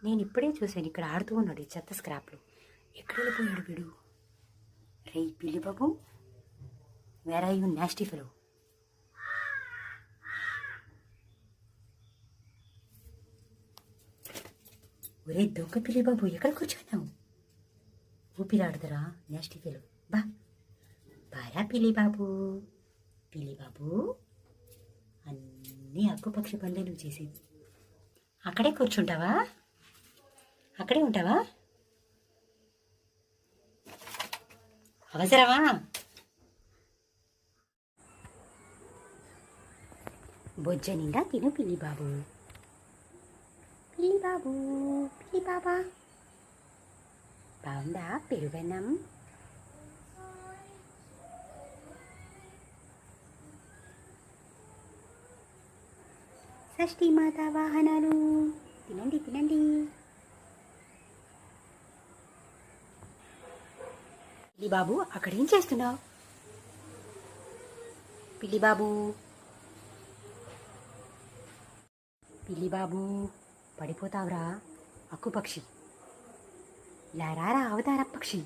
నేను ఇప్పుడే చూశాను, ఇక్కడ ఆడుతూ ఉన్నాడు ఈ చెత్త స్క్రాప్లో. ఎక్కడ వెళ్ళిపోయాడు వీడు? రే పిల్లి బాబు, where are you nasty fellow? ఒరే దొంగ పిల్లి బాబు, ఎక్కడ కూర్చున్నావు? ఊపిరాడుదరా నాస్టీ ఫెలో. బారా పిల్లి బాబు. పిల్లి బాబు, అన్నీ అక్కుపక్షి పనులే నువ్వు చేసేది. అక్కడే కూర్చుంటావా? అక్కడే ఉంటావా? అవసరమా? బొజ్జ నిండా తిను పిల్లి బాబు. పిల్లి బాబు, పిల్లి బాబా, బాగుందా పెరుగన్నం? షష్ఠీ మాత వాహనాలు, తినండి తినండి. పిల్లి బాబు, అక్కడేం చేస్తున్నావు? పిల్లి బాబు, పిల్లి బాబు, పడిపోతావురా అక్కుపక్షి. ఇలా రారా అవతార పక్షి.